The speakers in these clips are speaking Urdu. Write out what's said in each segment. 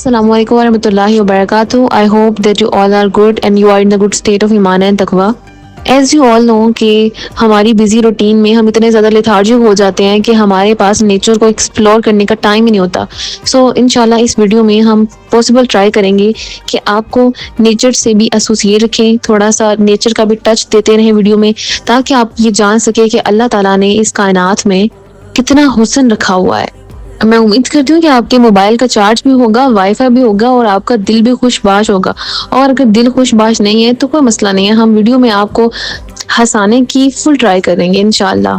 Assalamu alaikum warahmatullahi wabarakatuh. I hope that you all are good and you are in the good state of iman and taqwa. As you all know کہ ہماری بزی روٹین میں ہم اتنے زیادہ لیتھارجک ہو جاتے ہیں کہ ہمارے پاس نیچر کو ایکسپلور کرنے کا ٹائم ہی نہیں ہوتا. سو انشاءاللہ اس ویڈیو میں ہم پاسبل ٹرائی کریں گے کہ آپ کو نیچر سے بھی ایسوسیٹ رکھیں, تھوڑا سا نیچر کا بھی ٹچ دیتے رہیں ویڈیو میں, تاکہ آپ یہ جان سکیں کہ اللہ تعالیٰ نے اس کائنات میں کتنا حسن رکھا ہوا ہے. میں امید کرتی ہوں کہ آپ کے موبائل کا چارج بھی ہوگا, وائی فائی بھی ہوگا اور آپ کا دل بھی خوش باش ہوگا. اور اگر دل خوش باش نہیں ہے تو کوئی مسئلہ نہیں ہے, ہم ویڈیو میں آپ کو ہنسانے کی فل ٹرائی کریں گے انشاءاللہ.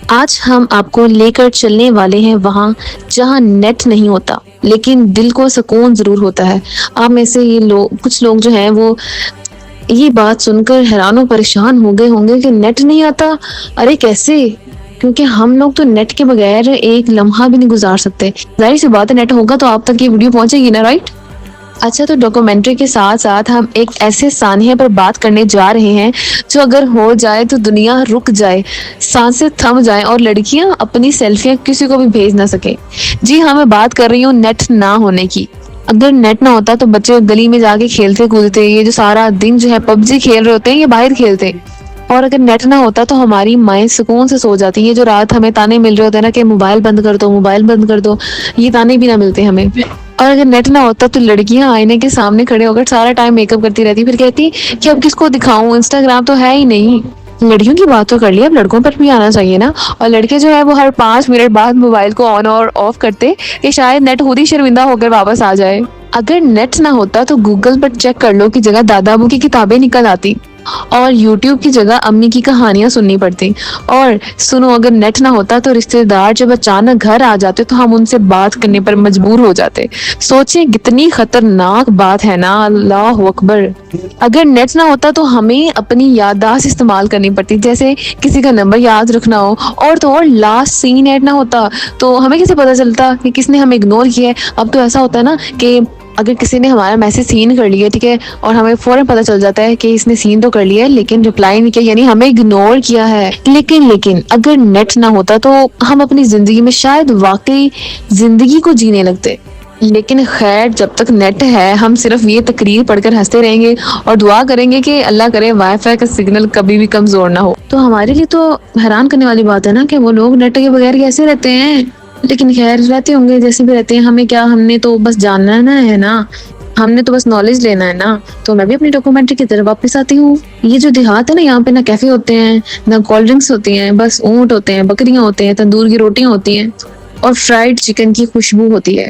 آج ہم آپ کو لے کر چلنے والے ہیں وہاں جہاں نیٹ نہیں ہوتا لیکن دل کو سکون ضرور ہوتا ہے. آپ میں سے یہ کچھ لوگ جو ہیں وہ یہ بات سن کر حیران و پریشان ہو گئے ہوں گے کہ نیٹ نہیں آتا, ارے کیسے؟ کیونکہ ہم لوگ تو نیٹ کے بغیر ایک لمحہ بھی نہیں گزار سکتے. ظاہر سی بات ہے نیٹ ہوگا تو آپ تک یہ ویڈیو پہنچے گی نا, رائٹ؟ اچھا, تو ڈاکومنٹری کے ساتھ ساتھ ہم ایک ایسے سانحے پر بات کرنے جا رہے ہیں جو اگر ہو جائے تو دنیا رک جائے, سانسیں تھم جائیں اور لڑکیاں اپنی سیلفیاں کسی کو بھی بھیج نہ سکیں. جی ہاں, میں بات کر رہی ہوں نیٹ نہ ہونے کی. اگر نیٹ نہ ہوتا تو بچے گلی میں جا کے کھیلتے کودتے, یہ جو سارا دن جو ہے پب جی کھیل رہے ہوتے ہیں یہ باہر کھیلتے. اور اگر نیٹ نہ ہوتا تو ہماری مائیں سکون سے سو جاتی. یہ جو رات ہمیں تانے مل رہے ہوتے ہیں نا کہ موبائل بند کر دو موبائل بند کر دو, یہ تانے بھی نہ ملتے ہمیں. اور اگر نیٹ نہ ہوتا تو لڑکیاں آئینے کے سامنے کھڑے ہو کر سارا ٹائم میک اپ کرتی رہتی, پھر کہتی کہ اب کس کو دکھاؤں, انسٹاگرام تو ہے ہی نہیں. لڑکیوں کی بات تو کر لی, اب لڑکوں پر بھی آنا چاہیے نا. اور لڑکے جو ہے وہ ہر 5 منٹ بعد موبائل کو آن اور آف کرتے کہ شاید نیٹ خود ہی شرمندہ ہو کر واپس آ جائے. اگر نیٹ نہ ہوتا تو گوگل پر چیک کر لو کی جگہ دادا ابو کی کتابیں نکل آتی اور یوٹیوب کی جگہ امی کی کہانیاں سننی پڑتی. اور سنو, اگر نیٹ نہ ہوتا تو رشتہ دار جب اچانک گھر آ جاتے تو ہم ان سے بات کرنے پر مجبور ہو جاتے. سوچیں کتنی خطرناک بات ہے نا, اللہ اکبر. اگر نیٹ نہ ہوتا تو ہمیں اپنی یادداشت استعمال کرنی پڑتی, جیسے کسی کا نمبر یاد رکھنا ہو. اور تو اور لاسٹ سین نیٹ نہ ہوتا تو ہمیں کیسے پتا چلتا کہ کس نے ہمیں اگنور کیا ہے. اب تو ایسا ہوتا ہے نا کہ اگر کسی نے ہمارا میسج سین کر لیا, ٹھیک ہے, اور ہمیں فوراً پتہ چل جاتا ہے کہ اس نے سین تو کر لیا ہے لیکن رپلائی نہیں کیا, یعنی ہمیں اگنور کیا ہے. لیکن اگر نیٹ نہ ہوتا تو ہم اپنی زندگی میں شاید واقعی زندگی کو جینے لگتے. لیکن خیر, جب تک نیٹ ہے ہم صرف یہ تقریر پڑھ کر ہنستے رہیں گے اور دعا کریں گے کہ اللہ کرے وائی فائی کا سگنل کبھی بھی کمزور نہ ہو. تو ہمارے لیے تو حیران کرنے والی بات ہے نا کہ وہ لوگ نیٹ کے بغیر کیسے رہتے ہیں. لیکن خیر, رہتے ہوں گے جیسے بھی رہتے ہیں, ہمیں کیا, ہم نے تو بس جاننا ہے نا, ہم نے تو بس نالج لینا ہے نا. تو میں بھی اپنی ڈاکومنٹری کی طرف واپس آتی ہوں. یہ جو دیہات ہے نا, یہاں پہ نہ کیفے ہوتے ہیں نہ کولڈ ڈرنکس ہوتی ہیں, بس اونٹ ہوتے ہیں, بکریاں ہوتے ہیں, تندور کی روٹیاں ہوتی ہیں اور فرائیڈ چکن کی خوشبو ہوتی ہے.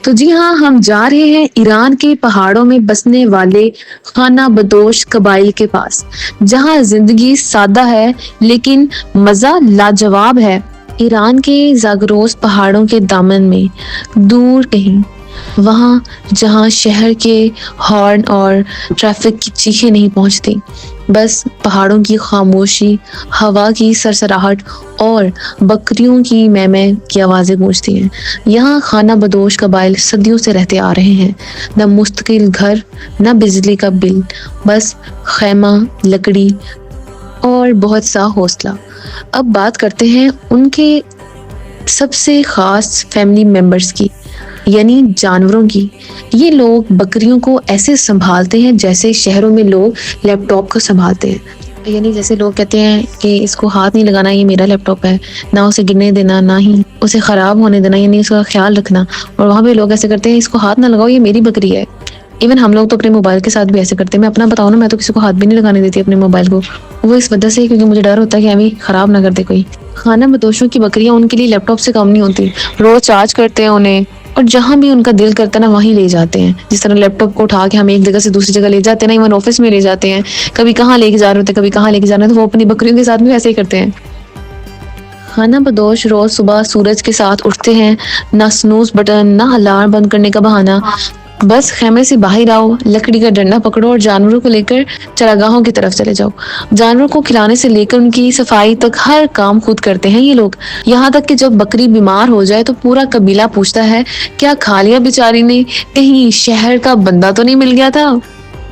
تو جی ہاں, ہم جا رہے ہیں ایران کے پہاڑوں میں بسنے والے خانہ بدوش قبائل کے پاس, جہاں زندگی سادہ ہے لیکن مزہ لاجواب ہے. ایران کے زاگروس پہاڑوں کے دامن میں دور کہیں, وہاں جہاں شہر کے ہارن اور ٹریفک کی چیخیں نہیں پہنچتی, بس پہاڑوں کی خاموشی, ہوا کی سرسراہٹ اور بکریوں کی میں کی آوازیں گونجتی ہیں. یہاں خانہ بدوش قبائل صدیوں سے رہتے آ رہے ہیں. نہ مستقل گھر, نہ بجلی کا بل, بس خیمہ, لکڑی اور بہت سا حوصلہ. اب بات کرتے ہیں ان کے سب سے خاص فیملی ممبرز کی, یعنی جانوروں کی. یہ لوگ بکریوں کو ایسے سنبھالتے ہیں جیسے شہروں میں لوگ لیپ ٹاپ کو سنبھالتے ہیں. یعنی جیسے لوگ کہتے ہیں کہ اس کو ہاتھ نہیں لگانا, یہ میرا لیپ ٹاپ ہے, نہ اسے گرنے دینا, نہ ہی اسے خراب ہونے دینا, یعنی اس کا خیال رکھنا. اور وہاں پہ لوگ ایسے کرتے ہیں, اس کو ہاتھ نہ لگاؤ, یہ میری بکری ہے. ایون ہم لوگ تو اپنے موبائل کے ساتھ بھی ایسے کرتے ہیں. میں اپنا بتاؤں نا, میں تو کسی کو ہاتھ بھی نہیں لگانے دیتی اپنے موبائل کو, وہ اس وجہ سے کیونکہ مجھے ڈر ہوتا ہے کہ ہمیں خراب نہ کر دے کوئی. خانہ بدوشوں کی بکریاں ان کے لیے لیپ ٹاپ سے کم نہیں ہوتی. روز چارج کرتے ہیں انہیں اور جہاں بھی ان کا دل کرتا ہے نا وہیں لے جاتے ہیں. جس طرح لیپ ٹاپ کو اٹھا کے ہم ایک جگہ سے دوسری جگہ لے جاتے ہیں نا, ایون آفس میں لے جاتے ہیں, کبھی کہاں لے کے جا رہے ہوتے ہیں, کبھی کہاں لے کے جا رہے ہیں, تو وہ اپنی بکریوں کے ساتھ بھی ایسے ہی کرتے ہیں. خانہ بدوش روز صبح سورج کے ساتھ اٹھتے ہیں, نہ سنوز بٹن, نہ الارم بند کرنے کا بہانہ, بس خیمے سے باہر آؤ, لکڑی کا ڈنڈا پکڑو اور جانوروں کو لے کر چراگاہوں کی طرف چلے جاؤ. جانوروں کو کھلانے سے لے کر ان کی صفائی تک ہر کام خود کرتے ہیں یہ لوگ. یہاں تک کہ جب بکری بیمار ہو جائے تو پورا قبیلہ پوچھتا ہے کیا کھا لیا بیچاری نے, کہیں شہر کا بندہ تو نہیں مل گیا تھا.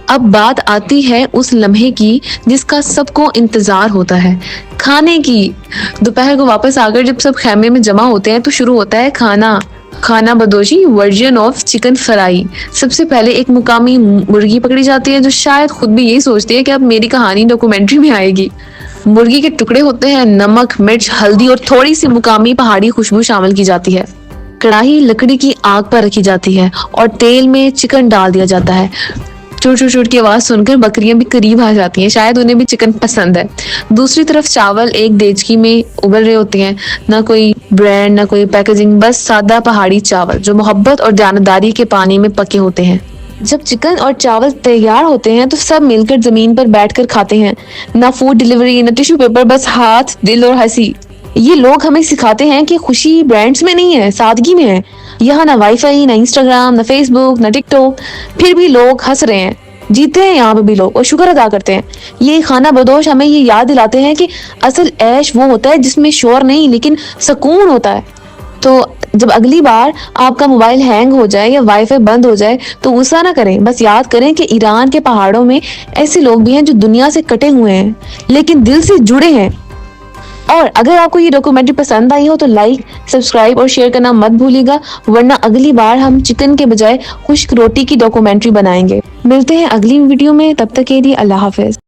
اب بات آتی ہے اس لمحے کی جس کا سب کو انتظار ہوتا ہے, کھانے کی. دوپہر کو واپس آ کر جب سب خیمے میں جمع ہوتے ہیں تو شروع ہوتا ہے کھانا. کھانا بدوشی ورژن آف چکن فرائی. سب سے پہلے ایک مقامی مرغی پکڑی جاتی ہے جو شاید خود بھی یہی سوچتی ہے کہ اب میری کہانی ڈاکومنٹری میں آئے گی. مرغی کے ٹکڑے ہوتے ہیں, نمک, مرچ, ہلدی اور تھوڑی سی مقامی پہاڑی خوشبو شامل کی جاتی ہے. کڑاہی لکڑی کی آگ پر رکھی جاتی ہے اور تیل میں چکن ڈال دیا جاتا ہے. چوٹ چوٹ چوٹ کی آواز سن کر بکریاں بھی قریب آ جاتی ہیں, شاید انہیں بھی چکن پسند ہے. دوسری طرف چاول ایک دیچکی میں ابل رہے ہوتے ہیں, نہ کوئی برانڈ نہ کوئی پیکیجنگ, بس سادہ پہاڑی چاول جو محبت اور دیانتداری کے پانی میں پکے ہوتے ہیں. جب چکن اور چاول تیار ہوتے ہیں تو سب مل کر زمین پر بیٹھ کر کھاتے ہیں. نہ فوڈ ڈیلیوری, نہ ٹیشو پیپر, بس ہاتھ, دل اور ہنسی. یہ لوگ ہمیں سکھاتے ہیں کہ خوشی برانڈز میں نہیں ہے, سادگی میں ہے. یہاں نہ وائی فائی, نہ انسٹاگرام, نہ فیس بک, نہ ٹک ٹاک, پھر بھی لوگ ہنس رہے ہیں. جیتے ہیں یہاں پہ بھی لوگ اور شکر ادا کرتے ہیں. یہ کھانا بدوش ہمیں یہ یاد دلاتے ہیں کہ اصل عیش وہ ہوتا ہے جس میں شور نہیں لیکن سکون ہوتا ہے. تو جب اگلی بار آپ کا موبائل ہینگ ہو جائے یا وائی فائی بند ہو جائے تو غصہ نہ کریں, بس یاد کریں کہ ایران کے پہاڑوں میں ایسے لوگ بھی ہیں جو دنیا سے کٹے ہوئے ہیں لیکن دل سے جڑے ہیں. اور اگر آپ کو یہ ڈاکومنٹری پسند آئی ہو تو لائک, سبسکرائب اور شیئر کرنا مت بھولیے گا, ورنہ اگلی بار ہم چکن کے بجائے خشک روٹی کی ڈاکومنٹری بنائیں گے. ملتے ہیں اگلی ویڈیو میں, تب تک کے لیے اللہ حافظ.